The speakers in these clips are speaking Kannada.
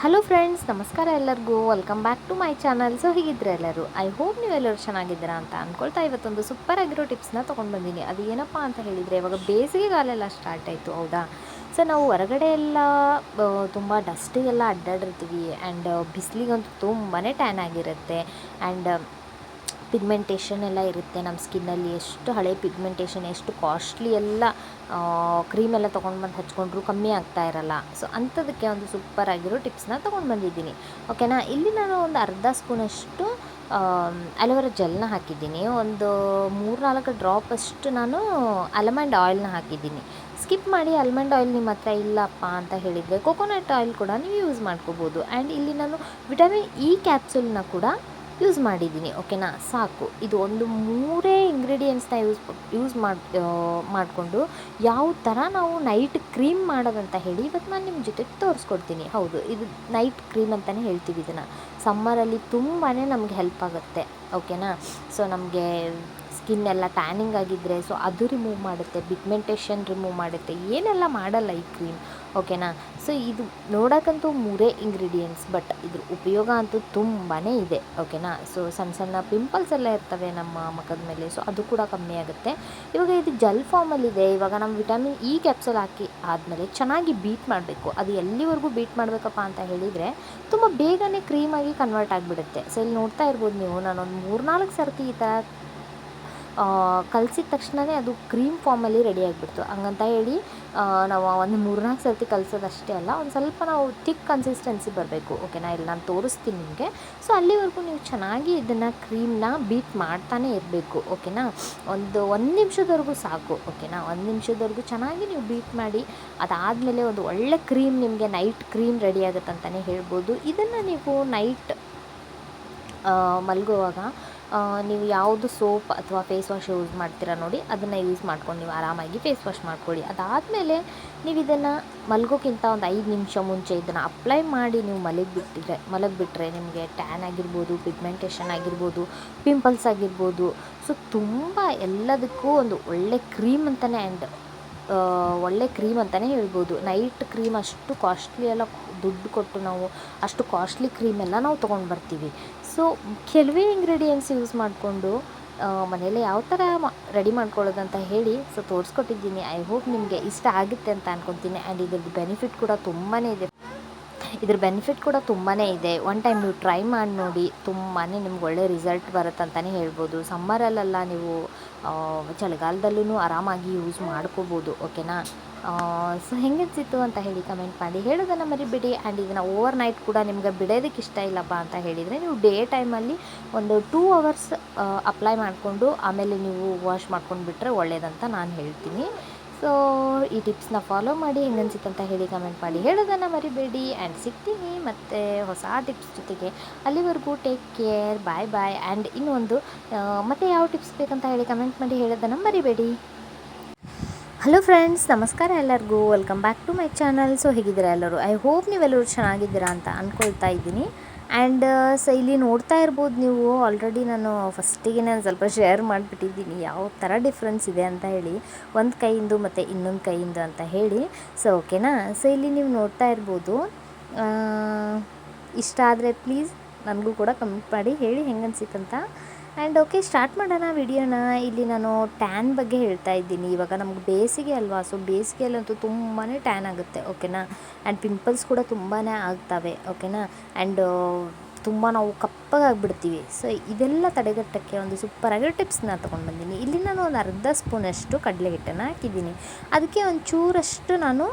ಹಲೋ ಫ್ರೆಂಡ್ಸ್, ನಮಸ್ಕಾರ ಎಲ್ಲರಿಗೂ. Welcome back to my channel. So ಹೀಗಿದ್ರೆ ಎಲ್ಲರೂ, ಐ ಹೋಪ್ ನೀವೆಲ್ಲರೂ ಚೆನ್ನಾಗಿದ್ದೀರಾ ಅಂತ ಅಂದ್ಕೊಳ್ತಾ ಇವತ್ತೊಂದು ಸೂಪರ್ ಆಗಿರೋ ಟಿಪ್ಸ್ನ ತೊಗೊಂಡು ಬಂದೀನಿ. ಅದು ಏನಪ್ಪ ಅಂತ ಹೇಳಿದರೆ, ಇವಾಗ ಬೇಸಿಗೆಗಾಲೆಲ್ಲ ಸ್ಟಾರ್ಟ್ ಆಯಿತು, ಹೌದಾ? ಸೊ ನಾವು ಹೊರಗಡೆ ಎಲ್ಲ ತುಂಬ ಡಸ್ಟಿಗೆಲ್ಲ ಅಡ್ಡಾಡಿರ್ತೀವಿ. ಆ್ಯಂಡ್ ಬಿಸಿಲಿಗಂತೂ ತುಂಬಾ ಟ್ಯಾನ್ ಆಗಿರುತ್ತೆ. ಆ್ಯಂಡ್ ಪಿಗ್ಮೆಂಟೇಷನ್ ಎಲ್ಲ ಇರುತ್ತೆ ನಮ್ಮ ಸ್ಕಿನ್ನಲ್ಲಿ. ಎಷ್ಟು ಹಳೆ ಪಿಗ್ಮೆಂಟೇಷನ್, ಎಷ್ಟು ಕಾಸ್ಟ್ಲಿ ಎಲ್ಲ ಕ್ರೀಮ್ ಎಲ್ಲ ತೊಗೊಂಡು ಬಂದು ಹಚ್ಕೊಂಡ್ರೂ ಕಮ್ಮಿ ಆಗ್ತಾ ಇರಲ್ಲ. ಸೊ ಅಂಥದಕ್ಕೆ ಒಂದು ಸೂಪರ್ ಆಗಿರೋ ಟಿಪ್ಸ್ನ ತೊಗೊಂಡು ಬಂದಿದ್ದೀನಿ, ಓಕೆನಾ. ಇಲ್ಲಿ ನಾನು ಒಂದು ಅರ್ಧ ಸ್ಪೂನಷ್ಟು ಅಲೋವೆರಾ ಜೆಲ್ನ ಹಾಕಿದ್ದೀನಿ. ಒಂದು 3-4 ಡ್ರಾಪಷ್ಟು ನಾನು ಆಲ್ಮಂಡ್ ಆಯಿಲ್ನ ಹಾಕಿದ್ದೀನಿ. ಸ್ಕಿಪ್ ಮಾಡಿ ಆಲ್ಮಂಡ್ ಆಯಿಲ್ ನಿಮ್ಮ ಹತ್ರ ಇಲ್ಲಪ್ಪ ಅಂತ ಹೇಳಿದರೆ ಕೊಕೊನಟ್ ಆಯಿಲ್ ಕೂಡ ನೀವು ಯೂಸ್ ಮಾಡ್ಕೋಬೋದು. ಆ್ಯಂಡ್ ಇಲ್ಲಿ ನಾನು ವಿಟಮಿನ್ ಇ ಕ್ಯಾಪ್ಸೂಲ್ನ ಕೂಡ ಯೂಸ್ ಮಾಡಿದ್ದೀನಿ, ಓಕೆನಾ. ಸಾಕು, ಇದು ಒಂದು 3 ಇಂಗ್ರೀಡಿಯೆಂಟ್ಸ್ನ ಮಾಡಿಕೊಂಡು ಯಾವ ಥರ ನಾವು ನೈಟ್ ಕ್ರೀಮ್ ಮಾಡೋದಂತ ಹೇಳಿ ಇವತ್ತು ನಾನು ನಿಮ್ಮ ಜೊತೆ ತೋರಿಸ್ಕೊಡ್ತೀನಿ. ಹೌದು, ಇದು ನೈಟ್ ಕ್ರೀಮ್ ಅಂತಲೇ ಹೇಳ್ತೀವಿ ಇದನ್ನು. ಸಮ್ಮರಲ್ಲಿ ತುಂಬಾ ನಮಗೆ ಹೆಲ್ಪ್ ಆಗುತ್ತೆ, ಓಕೆನಾ. ಸೊ ನಮಗೆ ಸ್ಕಿನ್ ಎಲ್ಲ ಟ್ಯಾನಿಂಗ್ ಆಗಿದ್ದರೆ ಸೊ ಅದು ರಿಮೂವ್ ಮಾಡುತ್ತೆ, ಪಿಗ್ಮೆಂಟೇಷನ್ ರಿಮೂವ್ ಮಾಡುತ್ತೆ, ಏನೆಲ್ಲ ಮಾಡಲ್ಲ ಈ ಕ್ರೀಮ್, ಓಕೆನಾ. ಸೊ ಇದು ನೋಡೋಕ್ಕಂತೂ 3 ಇಂಗ್ರೀಡಿಯೆಂಟ್ಸ್, ಬಟ್ ಇದ್ರ ಉಪಯೋಗ ಅಂತೂ ತುಂಬಾ ಇದೆ, ಓಕೆನಾ. ಸೊ ಸಣ್ಣ ಸಣ್ಣ ಪಿಂಪಲ್ಸ್ ಎಲ್ಲ ಇರ್ತವೆ ನಮ್ಮ ಮುಖದ ಮೇಲೆ, ಸೊ ಅದು ಕೂಡ ಕಮ್ಮಿ ಆಗುತ್ತೆ. ಇವಾಗ ಇದು ಜೆಲ್ ಫಾರ್ಮಲ್ಲಿದೆ. ಇವಾಗ ನಮ್ಮ ವಿಟಮಿನ್ ಇ ಕ್ಯಾಪ್ಸೂಲ್ ಹಾಕಿ ಆದಮೇಲೆ ಚೆನ್ನಾಗಿ ಬೀಟ್ ಮಾಡಬೇಕು. ಅದು ಎಲ್ಲಿವರೆಗೂ ಬೀಟ್ ಮಾಡಬೇಕಪ್ಪ ಅಂತ ಹೇಳಿದರೆ ತುಂಬ ಬೇಗನೆ ಕ್ರೀಮಾಗಿ ಕನ್ವರ್ಟ್ ಆಗಿಬಿಡುತ್ತೆ. ಸೊ ಇಲ್ಲಿ ನೋಡ್ತಾ ಇರ್ಬೋದು ನೀವು, ನಾನೊಂದು 3-4 ಸರ್ತಿ ಈ ಥರ ಕಲಸಿದ ತಕ್ಷಣವೇ ಅದು ಕ್ರೀಮ್ ಫಾರ್ಮಲ್ಲಿ ರೆಡಿ ಆಗಿಬಿಡ್ತು. ಹಂಗಂತ ಹೇಳಿ ನಾವು ಒಂದು 3-4 ಸರ್ತಿ ಕಲಸೋದಷ್ಟೇ ಅಲ್ಲ, ಒಂದು ಸ್ವಲ್ಪ ನಾವು ಥಿಕ್ ಕನ್ಸಿಸ್ಟೆನ್ಸಿ ಬರಬೇಕು, ಓಕೆನಾ. ಇಲ್ಲಿ ನಾನು ತೋರಿಸ್ತೀನಿ ನಿಮಗೆ. ಸೊ ಅಲ್ಲಿವರೆಗೂ ನೀವು ಚೆನ್ನಾಗಿ ಇದನ್ನು ಕ್ರೀಮ್ನ ಬೀಟ್ ಮಾಡ್ತಾನೆ ಇರಬೇಕು, ಓಕೆನಾ. ಒಂದು ನಿಮಿಷದವರೆಗೂ ಸಾಕು, ಓಕೆನಾ. 1 ನಿಮಿಷದವರೆಗೂ ಚೆನ್ನಾಗಿ ನೀವು ಬೀಟ್ ಮಾಡಿ, ಅದಾದಮೇಲೆ ಒಂದು ಒಳ್ಳೆ ಕ್ರೀಮ್ ನಿಮಗೆ ನೈಟ್ ಕ್ರೀಮ್ ರೆಡಿ ಆಗುತ್ತೆ ಅಂತಲೇ ಹೇಳ್ಬೋದು. ಇದನ್ನು ನೀವು ನೈಟ್ ಮಲಗುವಾಗ ನೀವು ಯಾವುದು ಸೋಪ್ ಅಥವಾ ಫೇಸ್ ವಾಶ್ ಯೂಸ್ ಮಾಡ್ತೀರಾ ನೋಡಿ, ಅದನ್ನು ಯೂಸ್ ಮಾಡ್ಕೊಂಡು ನೀವು ಆರಾಮಾಗಿ ಫೇಸ್ ವಾಶ್ ಮಾಡ್ಕೊಳ್ಳಿ. ಅದಾದಮೇಲೆ ನೀವು ಇದನ್ನು ಮಲಗೋಕ್ಕಿಂತ ಒಂದು 5 ನಿಮಿಷ ಮುಂಚೆ ಇದನ್ನು ಅಪ್ಲೈ ಮಾಡಿ ನೀವು ಮಲಗಿಬಿಟ್ರೆ ನಿಮಗೆ ಟ್ಯಾನ್ ಆಗಿರ್ಬೋದು, ಪಿಗ್ಮೆಂಟೇಷನ್ ಆಗಿರ್ಬೋದು, ಪಿಂಪಲ್ಸ್ ಆಗಿರ್ಬೋದು, ಸೊ ತುಂಬ ಎಲ್ಲದಕ್ಕೂ ಒಂದು ಒಳ್ಳೆ ಕ್ರೀಮ್ ಅಂತಲೇ ಒಳ್ಳೆ ಕ್ರೀಮ್ ಅಂತಲೇ ಹೇಳ್ಬೋದು. ನೈಟ್ ಕ್ರೀಮ್ ಅಷ್ಟು ಕಾಸ್ಟ್ಲಿ ಎಲ್ಲ ದುಡ್ಡು ಕೊಟ್ಟು ನಾವು ಅಷ್ಟು ಕಾಸ್ಟ್ಲಿ ಕ್ರೀಮೆಲ್ಲ ನಾವು ತೊಗೊಂಡು ಬರ್ತೀವಿ. ಸೊ ಕೆಲವೇ ಇಂಗ್ರೀಡಿಯೆಂಟ್ಸ್ ಯೂಸ್ ಮಾಡಿಕೊಂಡು ಮನೆಯಲ್ಲೇ ಯಾವ ಥರ ರೆಡಿ ಮಾಡ್ಕೊಳ್ಳೋದಂತ ಹೇಳಿ ಸೊ ತೋರಿಸ್ಕೊಟ್ಟಿದ್ದೀನಿ. ಐ ಹೋಪ್ ನಿಮಗೆ ಇಷ್ಟ ಆಗುತ್ತೆ ಅಂತ ಅಂದ್ಕೊತೀನಿ. ಆ್ಯಂಡ್ ಇದ್ರದ್ದು ಬೆನಿಫಿಟ್ ಕೂಡ ತುಂಬಾ ಇದೆ. ಒನ್ ಟೈಮ್ ನೀವು ಟ್ರೈ ಮಾಡಿ ನೋಡಿ, ತುಂಬಾ ನಿಮ್ಗೆ ಒಳ್ಳೆ ರಿಸಲ್ಟ್ ಬರುತ್ತೆ ಅಂತಲೇ ಹೇಳ್ಬೋದು. ಸಮ್ಮರಲ್ಲೆಲ್ಲ ನೀವು ಚಳಿಗಾಲದಲ್ಲೂ ಆರಾಮಾಗಿ ಯೂಸ್ ಮಾಡ್ಕೋಬೋದು, ಓಕೆನಾ. ಸೊ ಹೆಂಗನ್ಸಿತ್ತು ಅಂತ ಹೇಳಿ ಕಮೆಂಟ್ ಮಾಡಿ ಹೇಳೋದನ್ನು ಮರಿಬೇಡಿ. ಆ್ಯಂಡ್ ಇದನ್ನು ಓವರ್ ನೈಟ್ ಕೂಡ ನಿಮ್ಗೆ ಬಿಡೋದಕ್ಕೆ ಇಷ್ಟ ಇಲ್ಲಪ್ಪ ಅಂತ ಹೇಳಿದರೆ ನೀವು ಡೇ ಟೈಮಲ್ಲಿ ಒಂದು 2 ಅವರ್ಸ್ ಅಪ್ಲೈ ಮಾಡಿಕೊಂಡು ಆಮೇಲೆ ನೀವು ವಾಶ್ ಮಾಡ್ಕೊಂಡು ಬಿಟ್ಟರೆ ಒಳ್ಳೆಯದಂತ ನಾನು ಹೇಳ್ತೀನಿ. ಸೊ ಈ ಟಿಪ್ಸ್ನ ಫಾಲೋ ಮಾಡಿ ಹೆಂಗನ್ಸಿತ್ತು ಅಂತ ಹೇಳಿ ಕಮೆಂಟ್ ಮಾಡಿ ಹೇಳೋದನ್ನು ಮರಿಬೇಡಿ. ಆ್ಯಂಡ್ ಸಿಗ್ತೀನಿ ಮತ್ತು ಹೊಸ ಟಿಪ್ಸ್ ಜೊತೆಗೆ. ಅಲ್ಲಿವರೆಗೂ take care, bye bye. And ಇನ್ನೊಂದು ಮತ್ತು ಯಾವ ಟಿಪ್ಸ್ ಬೇಕಂತ ಹೇಳಿ ಕಮೆಂಟ್ ಮಾಡಿ ಹೇಳೋದನ್ನು ಮರಿಬೇಡಿ. ಹಲೋ ಫ್ರೆಂಡ್ಸ್, ನಮಸ್ಕಾರ ಎಲ್ಲರಿಗೂ. Welcome back to my channel. So ಹೇಗಿದ್ದೀರಾ ಎಲ್ಲರೂ? ಐ ಹೋಪ್ ನೀವೆಲ್ಲರೂ ಚೆನ್ನಾಗಿದ್ದೀರಾ ಅಂತ ಅಂದ್ಕೊಳ್ತಾ ಇದ್ದೀನಿ. ಆ್ಯಂಡ್ ಸೊ ಇಲ್ಲಿ ನೋಡ್ತಾ ಇರ್ಬೋದು ನೀವು, ಆಲ್ರೆಡಿ ನಾನು ಫಸ್ಟಿಗೆ ಸ್ವಲ್ಪ ಶೇರ್ ಮಾಡಿಬಿಟ್ಟಿದ್ದೀನಿ ಯಾವ ಥರ ಡಿಫ್ರೆನ್ಸ್ ಇದೆ ಅಂತ ಹೇಳಿ, ಒಂದು ಕೈಯಿಂದ ಮತ್ತು ಇನ್ನೊಂದು ಕೈಯಿಂದ ಅಂತ ಹೇಳಿ. ಸೊ ಓಕೆನಾ. ಸೊ ಇಲ್ಲಿ ನೀವು ನೋಡ್ತಾ ಇರ್ಬೋದು. ಇಷ್ಟ ಆದರೆ ಪ್ಲೀಸ್ ನನಗೂ ಕೂಡ ಕಮೆಂಟ್ ಮಾಡಿ ಹೇಳಿ ಹೆಂಗನ್ಸಿತ್ತಂತ. ಆ್ಯಂಡ್ ಓಕೆ, ಸ್ಟಾರ್ಟ್ ಮಾಡೋಣ ವಿಡಿಯೋನ. ಇಲ್ಲಿ ನಾನು ಟ್ಯಾನ್ ಬಗ್ಗೆ ಹೇಳ್ತಾ ಇದ್ದೀನಿ. ಇವಾಗ ನಮ್ಗೆ ಬೇಸಿಗೆ ಅಲ್ವಾ, ಸೊ ಬೇಸಿಗೆಯಲ್ಲಂತೂ ತುಂಬಾ ಟ್ಯಾನ್ ಆಗುತ್ತೆ, ಓಕೆನಾ. ಆ್ಯಂಡ್ ಪಿಂಪಲ್ಸ್ ಕೂಡ ತುಂಬಾ ಆಗ್ತವೆ, ಓಕೆನಾ. ಆ್ಯಂಡ್ ತುಂಬ ನಾವು ಕಪ್ಪಗಾಗಿಬಿಡ್ತೀವಿ. ಸೊ ಇದೆಲ್ಲ ತಡೆಗಟ್ಟೋಕ್ಕೆ ಒಂದು ಸೂಪರಾಗಿರೋ ಟಿಪ್ಸ್ನ ತೊಗೊಂಡು ಬಂದೀನಿ. ಇಲ್ಲಿ ನಾನು ಒಂದು ಅರ್ಧ ಸ್ಪೂನಷ್ಟು ಕಡಲೆ ಹಿಟ್ಟನ್ನು ಹಾಕಿದ್ದೀನಿ. ಅದಕ್ಕೆ ಒಂದು ಚೂರಷ್ಟು ನಾನು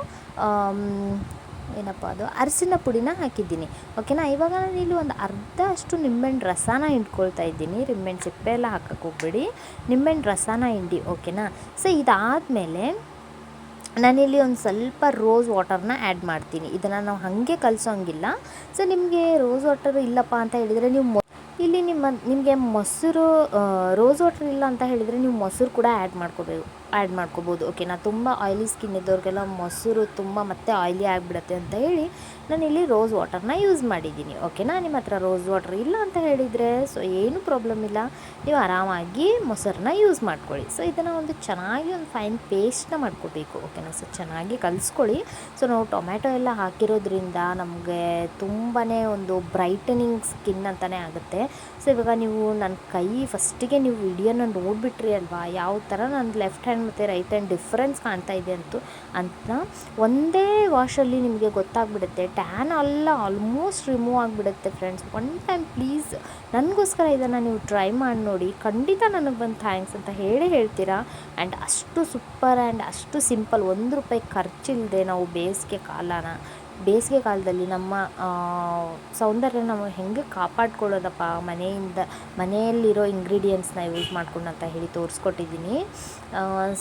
ಏನಪ್ಪ ಅದು ಅರಸಿನ ಪುಡಿನ ಹಾಕಿದ್ದೀನಿ, ಓಕೆನಾ. ಇವಾಗ ನಾನು ಇಲ್ಲಿ ಒಂದು ಅರ್ಧ ಅಷ್ಟು ನಿಂಬೆಹಣ್ಣು ರಸನ ಹಿಂಡ್ಕೊಳ್ತಾ ಇದ್ದೀನಿ. ನಿಂಬೆಹಣ್ಣು ಸಿಪ್ಪೆ ಎಲ್ಲ ಹಾಕಕ್ಕೆ ಹೋಗ್ಬೇಡಿ, ನಿಂಬೆಹಣ್ಣು ರಸನ ಹಿಂಡಿ, ಓಕೆನಾ. ಸೊ ಇದಾದಮೇಲೆ ನಾನಿಲ್ಲಿ ಒಂದು ಸ್ವಲ್ಪ ರೋಸ್ ವಾಟರ್ನ ಆ್ಯಡ್ ಮಾಡ್ತೀನಿ. ಇದನ್ನು ನಾವು ಹಾಗೆ ಕಲಸೋಂಗಿಲ್ಲ. ಸೊ ನಿಮಗೆ ರೋಸ್ ವಾಟರ್ ಇಲ್ಲಪ್ಪ ಅಂತ ಹೇಳಿದರೆ ನೀವು ಇಲ್ಲಿ ನಿಮಗೆ ಮೊಸರು ರೋಸ್ ವಾಟರ್ ಇಲ್ಲ ಅಂತ ಹೇಳಿದರೆ ನೀವು ಮೊಸರು ಕೂಡ ಆ್ಯಡ್ ಮಾಡ್ಕೋಬೇಕು, ಆ್ಯಡ್ ಮಾಡ್ಕೋಬೋದು. ಓಕೆನಾ. ತುಂಬ ಆಯ್ಲಿ ಸ್ಕಿನ್ ಇದ್ದವ್ರಿಗೆಲ್ಲ ಮೊಸರು ತುಂಬ ಮತ್ತೆ ಆಯ್ಲಿ ಆಗಿಬಿಡುತ್ತೆ ಅಂತ ಹೇಳಿ ನಾನಿಲ್ಲಿ ರೋಸ್ ವಾಟರ್ನ ಯೂಸ್ ಮಾಡಿದ್ದೀನಿ. ಓಕೆನಾ. ನಿಮ್ಮ ಹತ್ರ ರೋಸ್ ವಾಟರ್ ಇಲ್ಲ ಅಂತ ಹೇಳಿದರೆ ಸೊ ಏನೂ ಪ್ರಾಬ್ಲಮ್ ಇಲ್ಲ, ನೀವು ಆರಾಮಾಗಿ ಮೊಸರನ್ನ ಯೂಸ್ ಮಾಡ್ಕೊಳ್ಳಿ. ಸೊ ಇದನ್ನು ಒಂದು ಚೆನ್ನಾಗಿ ಒಂದು ಫೈನ್ ಪೇಸ್ಟ್ನ ಮಾಡ್ಕೋಬೇಕು. ಓಕೆನಾ. ಸೊ ಚೆನ್ನಾಗಿ ಕಲಿಸ್ಕೊಳ್ಳಿ. ಸೊ ನಾವು ಟೊಮ್ಯಾಟೊ ಎಲ್ಲ ಹಾಕಿರೋದ್ರಿಂದ ನಮಗೆ ತುಂಬಾ ಒಂದು ಬ್ರೈಟನಿಂಗ್ ಸ್ಕಿನ್ ಅಂತಲೇ ಆಗುತ್ತೆ. ಸೊ ಇವಾಗ ನೀವು ನನ್ನ ಕೈ ಫಸ್ಟಿಗೆ ನೀವು ವಿಡಿಯೋನ ನೋಡಿಬಿಟ್ರಿ ಅಲ್ವಾ, ಯಾವ ಥರ ನನ್ನ ಲೆಫ್ಟ್ ಹ್ಯಾಂಡ್ ಮತ್ತು ರೈಟ್ ಹ್ಯಾಂಡ್ ಡಿಫ್ರೆನ್ಸ್ ಕಾಣ್ತಾ ಇದೆ ಅಂತ ಒಂದೇ ವಾಶಲ್ಲಿ ನಿಮಗೆ ಗೊತ್ತಾಗ್ಬಿಡುತ್ತೆ. ಟ್ಯಾನ್ ಎಲ್ಲ ಆಲ್ಮೋಸ್ಟ್ ರಿಮೂವ್ ಆಗಿಬಿಡುತ್ತೆ ಫ್ರೆಂಡ್ಸ್. ಒನ್ ಟೈಮ್ ಪ್ಲೀಸ್ ನನಗೋಸ್ಕರ ಇದನ್ನು ನೀವು ಟ್ರೈ ಮಾಡಿ ನೋಡಿ, ಖಂಡಿತ ನನಗೆ ಬಂದು ಥ್ಯಾಂಕ್ಸ್ ಅಂತ ಹೇಳ್ತೀರಾ. ಆ್ಯಂಡ್ ಅಷ್ಟು ಸೂಪರ್ ಆ್ಯಂಡ್ ಅಷ್ಟು ಸಿಂಪಲ್, ₹1 ಖರ್ಚಿಲ್ಲದೆ ನಾವು ಬೇಸಿಗೆ ಕಾಲದಲ್ಲಿ ನಮ್ಮ ಸೌಂದರ್ಯ ನಾವು ಹೆಂಗೆ ಕಾಪಾಡ್ಕೊಳ್ಳೋದಪ್ಪ ಮನೆಯಲ್ಲಿರೋ ಇಂಗ್ರೀಡಿಯೆಂಟ್ಸ್ನ ಯೂಸ್ ಮಾಡ್ಕೊಂಡು ಅಂತ ಹೇಳಿ ತೋರಿಸ್ಕೊಟ್ಟಿದ್ದೀನಿ.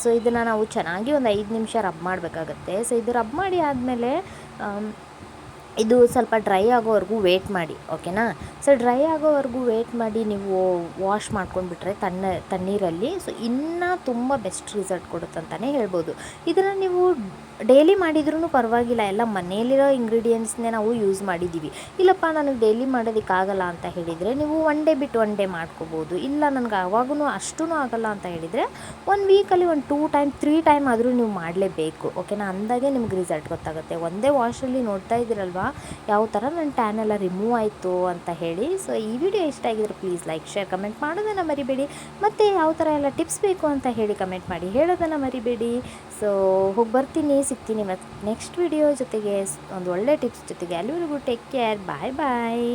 ಸೊ ಇದನ್ನು ನಾವು ಚೆನ್ನಾಗಿ ಒಂದು 5 ನಿಮಿಷ ರಬ್ ಮಾಡಬೇಕಾಗತ್ತೆ. ಸೊ ಇದು ರಬ್ ಮಾಡಿ ಆದಮೇಲೆ ಇದು ಸ್ವಲ್ಪ ಡ್ರೈ ಆಗೋವರೆಗೂ ವೇಟ್ ಮಾಡಿ. ಓಕೆನಾ. ಸೊ ಡ್ರೈ ಆಗೋವರೆಗೂ ವೇಟ್ ಮಾಡಿ ನೀವು ವಾಶ್ ಮಾಡ್ಕೊಂಡ್ಬಿಟ್ರೆ ತಣ್ಣೀರಲ್ಲಿ ಸೊ ಇನ್ನೂ ತುಂಬ ಬೆಸ್ಟ್ ರಿಸಲ್ಟ್ ಕೊಡುತ್ತಂತಲೇ ಹೇಳ್ಬೋದು. ಇದನ್ನು ನೀವು ಡೈಲಿ ಮಾಡಿದ್ರೂ ಪರವಾಗಿಲ್ಲ, ಎಲ್ಲ ಮನೆಯಲ್ಲಿರೋ ಇಂಗ್ರೀಡಿಯೆಂಟ್ಸ್ನೇ ನಾವು ಯೂಸ್ ಮಾಡಿದ್ದೀವಿ. ಇಲ್ಲಪ್ಪ ನನಗೆ ಡೈಲಿ ಮಾಡೋದಕ್ಕಾಗಲ್ಲ ಅಂತ ಹೇಳಿದರೆ ನೀವು ಒನ್ ಡೇ ಬಿಟ್ಟು ಒನ್ ಡೇ ಮಾಡ್ಕೋಬೋದು. ಇಲ್ಲ ನನಗೆ ಅವಾಗೂ ಅಷ್ಟೂ ಆಗಲ್ಲ ಅಂತ ಹೇಳಿದರೆ 1 ವೀಕಲ್ಲಿ ಒಂದು 2 ಟೈಮ್ 3 ಟೈಮ್ ಆದರೂ ನೀವು ಮಾಡಲೇಬೇಕು. ಓಕೆನಾ. ಅಂದಾಗೆ ನಿಮ್ಗೆ ರಿಸಲ್ಟ್ ಗೊತ್ತಾಗುತ್ತೆ. ಒಂದೇ ವಾಶಲ್ಲಿ ನೋಡ್ತಾ ಇದ್ದೀರಲ್ವಾ ಯಾವ ಥರ ನನ್ನ ಟ್ಯಾನ್ ಎಲ್ಲ ರಿಮೂವ್ ಆಯಿತು ಅಂತ ಹೇಳಿ. ಸೊ ಈ ವಿಡಿಯೋ ಇಷ್ಟ ಆಗಿದ್ರೆ ಪ್ಲೀಸ್ ಲೈಕ್ ಶೇರ್ ಕಮೆಂಟ್ ಮಾಡೋದನ್ನು ಮರಿಬೇಡಿ. ಮತ್ತು ಯಾವ ಥರ ಎಲ್ಲ ಟಿಪ್ಸ್ ಬೇಕು ಅಂತ ಹೇಳಿ ಕಮೆಂಟ್ ಮಾಡಿ ಹೇಳೋದನ್ನು ಮರಿಬೇಡಿ. ಸೊ ಸಿಗ್ತೀನಿ ಮತ್ತು ನೆಕ್ಸ್ಟ್ ವಿಡಿಯೋ ಜೊತೆಗೆ ಒಂದು ಒಳ್ಳೆ ಟಿಪ್ಸ್ ಜೊತೆಗೆ. ಅಲ್ಲಿವರೆಗೂ ಟೇಕ್ ಕೇರ್. ಬಾಯ್ ಬಾಯ್.